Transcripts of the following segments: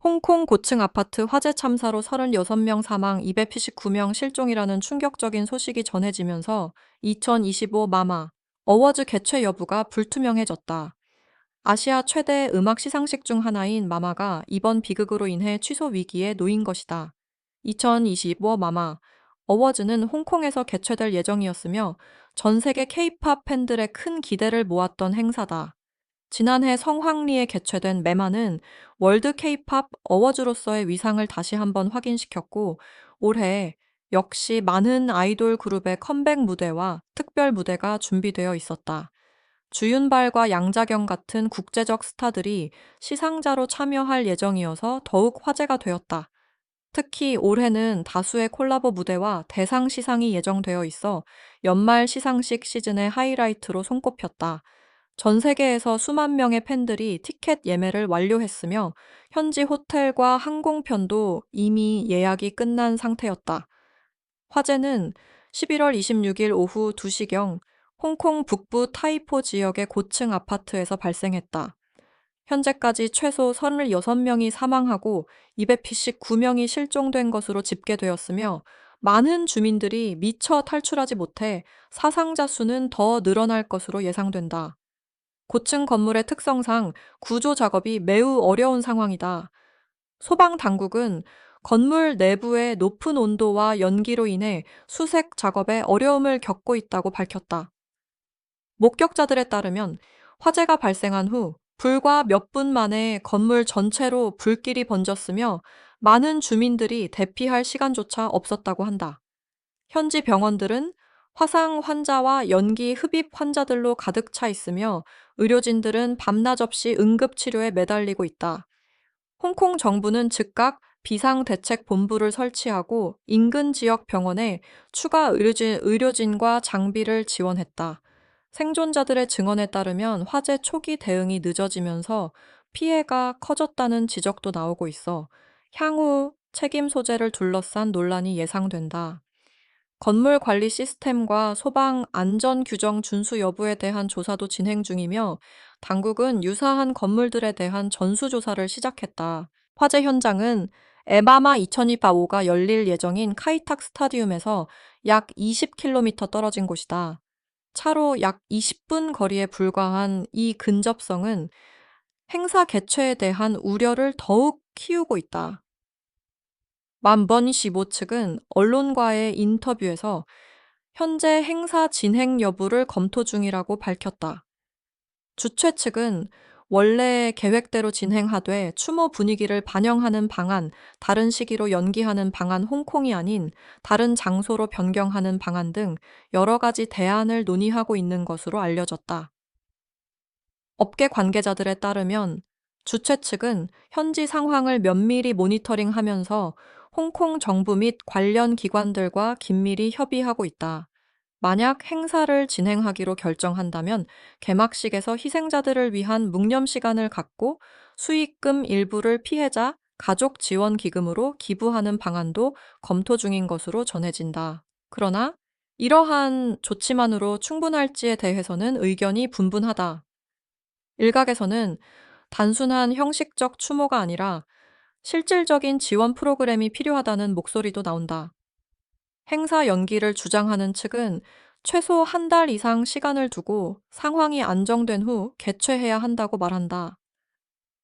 홍콩 고층 아파트 화재 참사로 36명 사망, 279명 실종이라는 충격적인 소식이 전해지면서 2025 마마 어워즈 개최 여부가 불투명해졌다. 아시아 최대 음악 시상식 중 하나인 마마가 이번 비극으로 인해 취소 위기에 놓인 것이다. 2025 마마 어워즈는 홍콩에서 개최될 예정이었으며 전 세계 K-팝 팬들의 큰 기대를 모았던 행사다. 지난해 성황리에 개최된 메마는 월드 케이팝 어워즈로서의 위상을 다시 한번 확인시켰고, 올해 역시 많은 아이돌 그룹의 컴백 무대와 특별 무대가 준비되어 있었다. 주윤발과 양자경 같은 국제적 스타들이 시상자로 참여할 예정이어서 더욱 화제가 되었다. 특히 올해는 다수의 콜라보 무대와 대상 시상이 예정되어 있어 연말 시상식 시즌의 하이라이트로 손꼽혔다. 전 세계에서 수만 명의 팬들이 티켓 예매를 완료했으며 현지 호텔과 항공편도 이미 예약이 끝난 상태였다. 화재는 11월 26일 오후 2시경 홍콩 북부 타이포 지역의 고층 아파트에서 발생했다. 현재까지 최소 36명이 사망하고 219명이 실종된 것으로 집계되었으며 많은 주민들이 미처 탈출하지 못해 사상자 수는 더 늘어날 것으로 예상된다. 고층 건물의 특성상 구조 작업이 매우 어려운 상황이다. 소방 당국은 건물 내부의 높은 온도와 연기로 인해 수색 작업에 어려움을 겪고 있다고 밝혔다. 목격자들에 따르면 화재가 발생한 후 불과 몇 분 만에 건물 전체로 불길이 번졌으며 많은 주민들이 대피할 시간조차 없었다고 한다. 현지 병원들은 화상 환자와 연기 흡입 환자들로 가득 차 있으며 의료진들은 밤낮 없이 응급치료에 매달리고 있다. 홍콩 정부는 즉각 비상대책본부를 설치하고 인근 지역 병원에 추가 의료진과 장비를 지원했다. 생존자들의 증언에 따르면 화재 초기 대응이 늦어지면서 피해가 커졌다는 지적도 나오고 있어 향후 책임 소재를 둘러싼 논란이 예상된다. 건물 관리 시스템과 소방 안전 규정 준수 여부에 대한 조사도 진행 중이며 당국은 유사한 건물들에 대한 전수조사를 시작했다. 화재 현장은 에바마 2025가 열릴 예정인 카이탁 스타디움에서 약 20km 떨어진 곳이다. 차로 약 20분 거리에 불과한 이 근접성은 행사 개최에 대한 우려를 더욱 키우고 있다. 만버니시모 측은 언론과의 인터뷰에서 현재 행사 진행 여부를 검토 중이라고 밝혔다. 주최 측은 원래 계획대로 진행하되 추모 분위기를 반영하는 방안, 다른 시기로 연기하는 방안 홍콩이 아닌 다른 장소로 변경하는 방안 등 여러 가지 대안을 논의하고 있는 것으로 알려졌다. 업계 관계자들에 따르면 주최 측은 현지 상황을 면밀히 모니터링하면서 홍콩 정부 및 관련 기관들과 긴밀히 협의하고 있다. 만약 행사를 진행하기로 결정한다면 개막식에서 희생자들을 위한 묵념 시간을 갖고 수익금 일부를 피해자 가족 지원 기금으로 기부하는 방안도 검토 중인 것으로 전해진다. 그러나 이러한 조치만으로 충분할지에 대해서는 의견이 분분하다. 일각에서는 단순한 형식적 추모가 아니라 실질적인 지원 프로그램이 필요하다는 목소리도 나온다. 행사 연기를 주장하는 측은 최소 한 달 이상 시간을 두고 상황이 안정된 후 개최해야 한다고 말한다.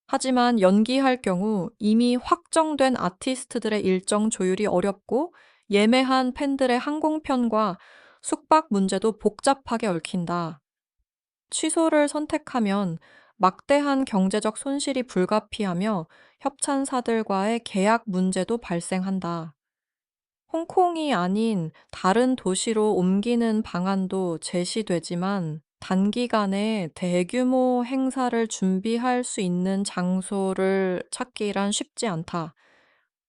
하지만 연기할 경우 이미 확정된 아티스트들의 일정 조율이 어렵고 예매한 팬들의 항공편과 숙박 문제도 복잡하게 얽힌다. 취소를 선택하면 막대한 경제적 손실이 불가피하며 협찬사들과의 계약 문제도 발생한다. 홍콩이 아닌 다른 도시로 옮기는 방안도 제시되지만 단기간에 대규모 행사를 준비할 수 있는 장소를 찾기란 쉽지 않다.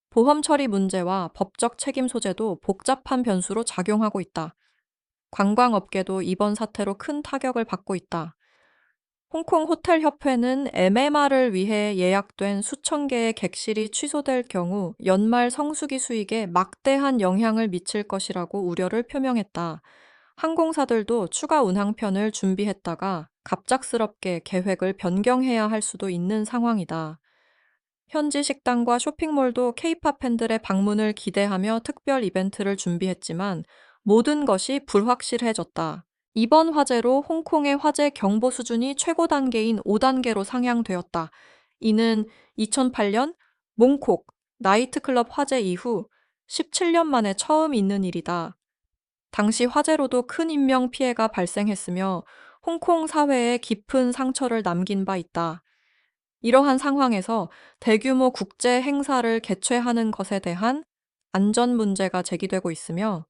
보험 처리 문제와 법적 책임 소재도 복잡한 변수로 작용하고 있다. 관광업계도 이번 사태로 큰 타격을 받고 있다. 홍콩 호텔협회는 MMR을 위해 예약된 수천 개의 객실이 취소될 경우 연말 성수기 수익에 막대한 영향을 미칠 것이라고 우려를 표명했다. 항공사들도 추가 운항편을 준비했다가 갑작스럽게 계획을 변경해야 할 수도 있는 상황이다. 현지 식당과 쇼핑몰도 케이팝 팬들의 방문을 기대하며 특별 이벤트를 준비했지만 모든 것이 불확실해졌다. 이번 화재로 홍콩의 화재 경보 수준이 최고 단계인 5단계로 상향되었다. 이는 2008년 몽콕 나이트클럽 화재 이후 17년 만에 처음 있는 일이다. 당시 화재로도 큰 인명 피해가 발생했으며 홍콩 사회에 깊은 상처를 남긴 바 있다. 이러한 상황에서 대규모 국제 행사를 개최하는 것에 대한 안전 문제가 제기되고 있으며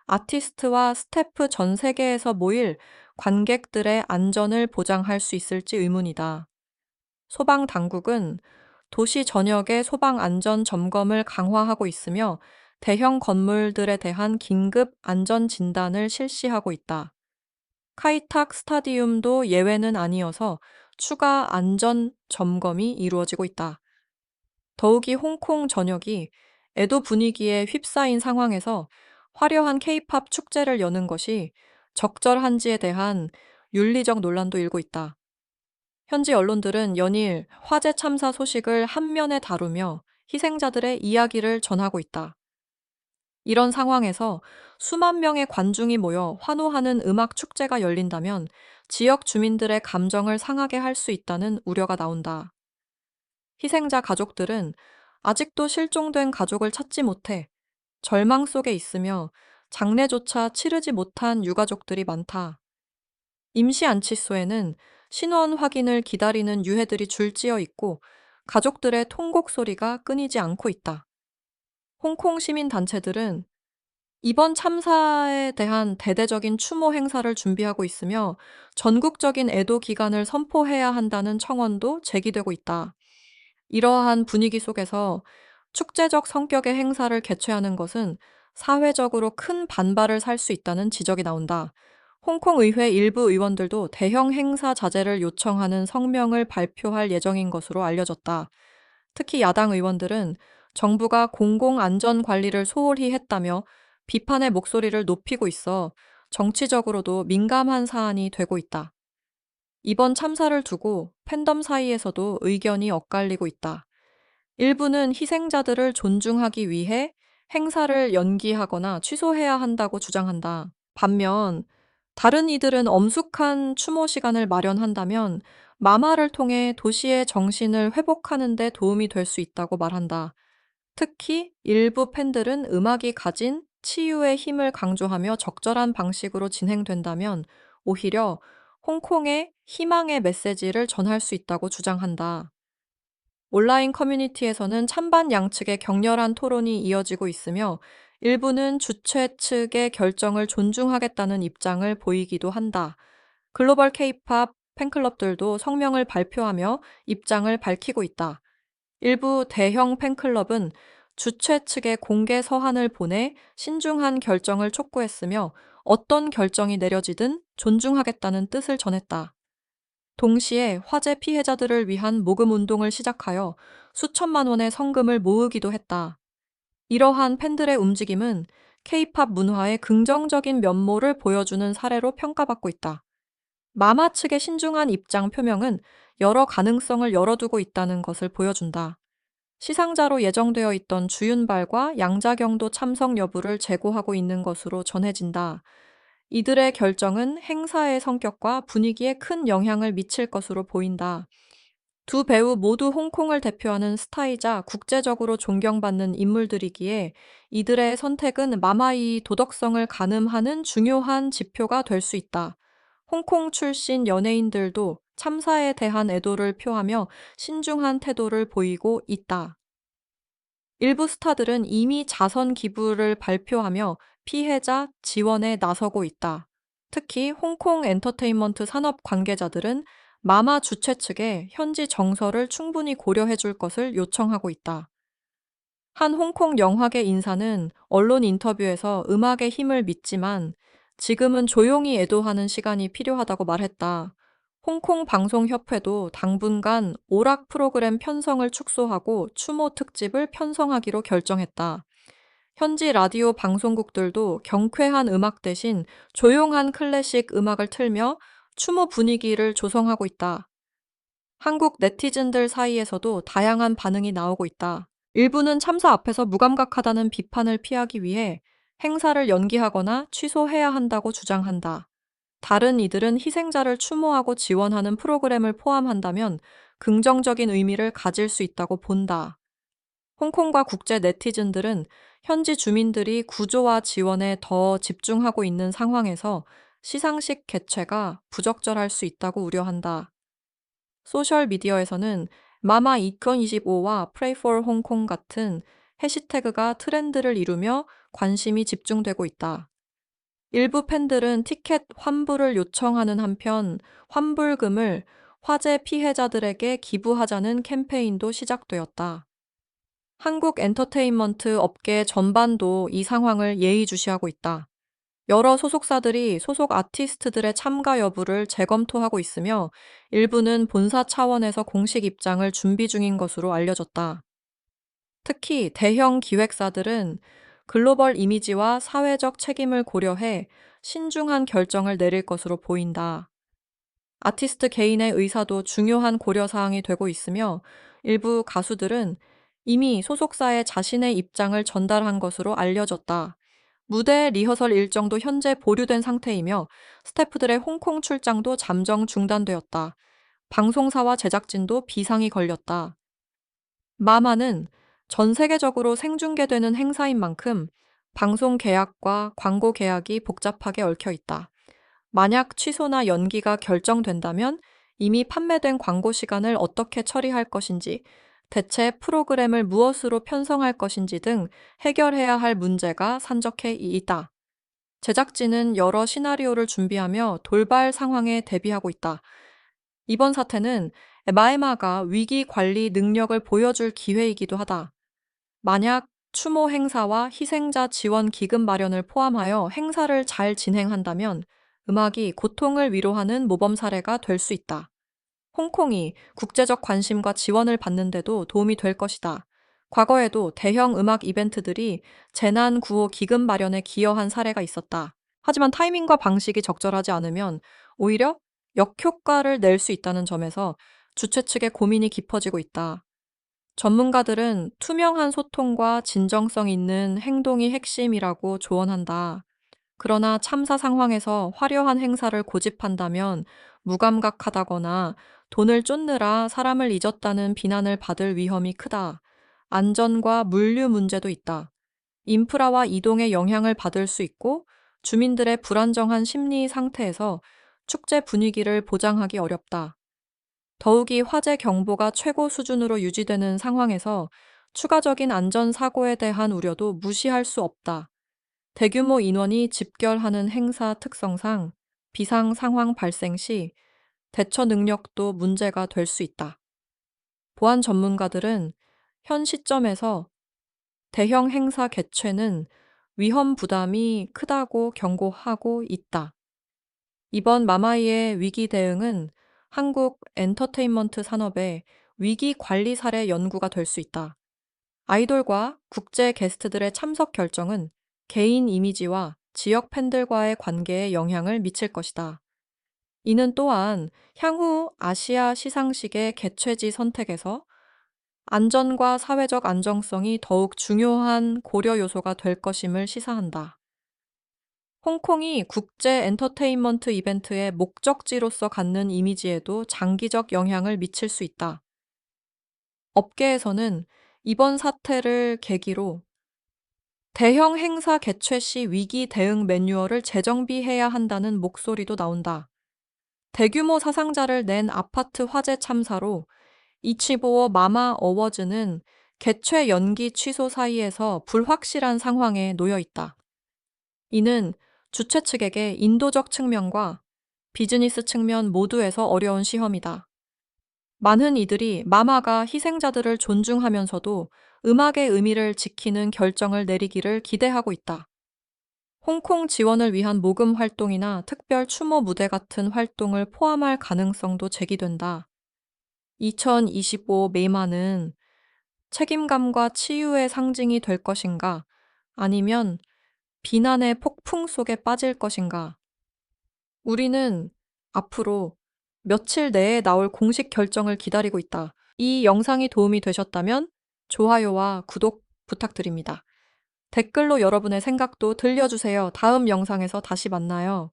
아티스트와 스태프 전 세계에서 모일 관객들의 안전을 보장할 수 있을지 의문이다. 소방 당국은 도시 전역의 소방 안전 점검을 강화하고 있으며 대형 건물들에 대한 긴급 안전 진단을 실시하고 있다. 카이탁 스타디움도 예외는 아니어서 추가 안전 점검이 이루어지고 있다. 더욱이 홍콩 전역이 애도 분위기에 휩싸인 상황에서 화려한 케이팝 축제를 여는 것이 적절한지에 대한 윤리적 논란도 일고 있다. 현지 언론들은 연일 화재 참사 소식을 한면에 다루며 희생자들의 이야기를 전하고 있다. 이런 상황에서 수만 명의 관중이 모여 환호하는 음악 축제가 열린다면 지역 주민들의 감정을 상하게 할 수 있다는 우려가 나온다. 희생자 가족들은 아직도 실종된 가족을 찾지 못해 절망 속에 있으며 장례조차 치르지 못한 유가족들이 많다. 임시 안치소에는 신원 확인을 기다리는 유해들이 줄지어 있고 가족들의 통곡 소리가 끊이지 않고 있다. 홍콩 시민 단체들은 이번 참사에 대한 대대적인 추모 행사를 준비하고 있으며 전국적인 애도 기간을 선포해야 한다는 청원도 제기되고 있다. 이러한 분위기 속에서 축제적 성격의 행사를 개최하는 것은 사회적으로 큰 반발을 살 수 있다는 지적이 나온다. 홍콩 의회 일부 의원들도 대형 행사 자제를 요청하는 성명을 발표할 예정인 것으로 알려졌다. 특히 야당 의원들은 정부가 공공안전 관리를 소홀히 했다며 비판의 목소리를 높이고 있어 정치적으로도 민감한 사안이 되고 있다. 이번 참사를 두고 팬덤 사이에서도 의견이 엇갈리고 있다. 일부는 희생자들을 존중하기 위해 행사를 연기하거나 취소해야 한다고 주장한다. 반면 다른 이들은 엄숙한 추모 시간을 마련한다면 마마를 통해 도시의 정신을 회복하는 데 도움이 될 수 있다고 말한다. 특히 일부 팬들은 음악이 가진 치유의 힘을 강조하며 적절한 방식으로 진행된다면 오히려 홍콩의 희망의 메시지를 전할 수 있다고 주장한다. 온라인 커뮤니티에서는 찬반 양측의 격렬한 토론이 이어지고 있으며 일부는 주최 측의 결정을 존중하겠다는 입장을 보이기도 한다. 글로벌 케이팝 팬클럽들도 성명을 발표하며 입장을 밝히고 있다. 일부 대형 팬클럽은 주최 측에 공개 서한을 보내 신중한 결정을 촉구했으며 어떤 결정이 내려지든 존중하겠다는 뜻을 전했다. 동시에 화재 피해자들을 위한 모금 운동을 시작하여 수천만 원의 성금을 모으기도 했다. 이러한 팬들의 움직임은 케이팝 문화의 긍정적인 면모를 보여주는 사례로 평가받고 있다. 마마 측의 신중한 입장 표명은 여러 가능성을 열어두고 있다는 것을 보여준다. 시상자로 예정되어 있던 주윤발과 양자경도 참석 여부를 재고하고 있는 것으로 전해진다. 이들의 결정은 행사의 성격과 분위기에 큰 영향을 미칠 것으로 보인다. 두 배우 모두 홍콩을 대표하는 스타이자 국제적으로 존경받는 인물들이기에 이들의 선택은 마마의 도덕성을 가늠하는 중요한 지표가 될 수 있다. 홍콩 출신 연예인들도 참사에 대한 애도를 표하며 신중한 태도를 보이고 있다. 일부 스타들은 이미 자선 기부를 발표하며 피해자 지원에 나서고 있다. 특히 홍콩 엔터테인먼트 산업 관계자들은 마마 주최 측에 현지 정서를 충분히 고려해 줄 것을 요청하고 있다. 한 홍콩 영화계 인사는 언론 인터뷰에서 음악의 힘을 믿지만 지금은 조용히 애도하는 시간이 필요하다고 말했다. 홍콩 방송협회도 당분간 오락 프로그램 편성을 축소하고 추모 특집을 편성하기로 결정했다. 현지 라디오 방송국들도 경쾌한 음악 대신 조용한 클래식 음악을 틀며 추모 분위기를 조성하고 있다. 한국 네티즌들 사이에서도 다양한 반응이 나오고 있다. 일부는 참사 앞에서 무감각하다는 비판을 피하기 위해 행사를 연기하거나 취소해야 한다고 주장한다. 다른 이들은 희생자를 추모하고 지원하는 프로그램을 포함한다면 긍정적인 의미를 가질 수 있다고 본다. 홍콩과 국제 네티즌들은 현지 주민들이 구조와 지원에 더 집중하고 있는 상황에서 시상식 개최가 부적절할 수 있다고 우려한다. 소셜미디어에서는 마마 2025와 Pray for Hong Kong 같은 해시태그가 트렌드를 이루며 관심이 집중되고 있다. 일부 팬들은 티켓 환불을 요청하는 한편 환불금을 화재 피해자들에게 기부하자는 캠페인도 시작되었다. 한국 엔터테인먼트 업계 전반도 이 상황을 예의주시하고 있다. 여러 소속사들이 소속 아티스트들의 참가 여부를 재검토하고 있으며 일부는 본사 차원에서 공식 입장을 준비 중인 것으로 알려졌다. 특히 대형 기획사들은 글로벌 이미지와 사회적 책임을 고려해 신중한 결정을 내릴 것으로 보인다. 아티스트 개인의 의사도 중요한 고려사항이 되고 있으며 일부 가수들은 이미 소속사에 자신의 입장을 전달한 것으로 알려졌다. 무대 리허설 일정도 현재 보류된 상태이며 스태프들의 홍콩 출장도 잠정 중단되었다. 방송사와 제작진도 비상이 걸렸다. 마마는 전 세계적으로 생중계되는 행사인 만큼 방송 계약과 광고 계약이 복잡하게 얽혀 있다. 만약 취소나 연기가 결정된다면 이미 판매된 광고 시간을 어떻게 처리할 것인지, 대체 프로그램을 무엇으로 편성할 것인지 등 해결해야 할 문제가 산적해 있다. 제작진은 여러 시나리오를 준비하며 돌발 상황에 대비하고 있다. 이번 사태는 마에마가 위기 관리 능력을 보여줄 기회이기도 하다. 만약 추모 행사와 희생자 지원 기금 마련을 포함하여 행사를 잘 진행한다면 음악이 고통을 위로하는 모범 사례가 될 수 있다. 홍콩이 국제적 관심과 지원을 받는데도 도움이 될 것이다. 과거에도 대형 음악 이벤트들이 재난 구호 기금 마련에 기여한 사례가 있었다. 하지만 타이밍과 방식이 적절하지 않으면 오히려 역효과를 낼 수 있다는 점에서 주최 측의 고민이 깊어지고 있다. 전문가들은 투명한 소통과 진정성 있는 행동이 핵심이라고 조언한다. 그러나 참사 상황에서 화려한 행사를 고집한다면 무감각하다거나 돈을 쫓느라 사람을 잊었다는 비난을 받을 위험이 크다. 안전과 물류 문제도 있다. 인프라와 이동에 영향을 받을 수 있고 주민들의 불안정한 심리 상태에서 축제 분위기를 보장하기 어렵다. 더욱이 화재 경보가 최고 수준으로 유지되는 상황에서 추가적인 안전사고에 대한 우려도 무시할 수 없다. 대규모 인원이 집결하는 행사 특성상 비상 상황 발생 시 대처 능력도 문제가 될 수 있다. 보안 전문가들은 현 시점에서 대형 행사 개최는 위험 부담이 크다고 경고하고 있다. 이번 마마이의 위기 대응은 한국 엔터테인먼트 산업의 위기 관리 사례 연구가 될 수 있다. 아이돌과 국제 게스트들의 참석 결정은 개인 이미지와 지역 팬들과의 관계에 영향을 미칠 것이다. 이는 또한 향후 아시아 시상식의 개최지 선택에서 안전과 사회적 안정성이 더욱 중요한 고려 요소가 될 것임을 시사한다. 홍콩이 국제 엔터테인먼트 이벤트의 목적지로서 갖는 이미지에도 장기적 영향을 미칠 수 있다. 업계에서는 이번 사태를 계기로 대형 행사 개최 시 위기 대응 매뉴얼을 재정비해야 한다는 목소리도 나온다. 대규모 사상자를 낸 아파트 화재 참사로 이치보어 마마 어워즈는 개최 연기 취소 사이에서 불확실한 상황에 놓여 있다. 이는 주최 측에게 인도적 측면과 비즈니스 측면 모두에서 어려운 시험이다. 많은 이들이 마마가 희생자들을 존중하면서도 음악의 의미를 지키는 결정을 내리기를 기대하고 있다. 홍콩 지원을 위한 모금 활동이나 특별 추모 무대 같은 활동을 포함할 가능성도 제기된다. 2025 메마는 책임감과 치유의 상징이 될 것인가, 아니면 비난의 폭풍 속에 빠질 것인가. 우리는 앞으로 며칠 내에 나올 공식 결정을 기다리고 있다. 이 영상이 도움이 되셨다면 좋아요와 구독 부탁드립니다. 댓글로 여러분의 생각도 들려주세요. 다음 영상에서 다시 만나요.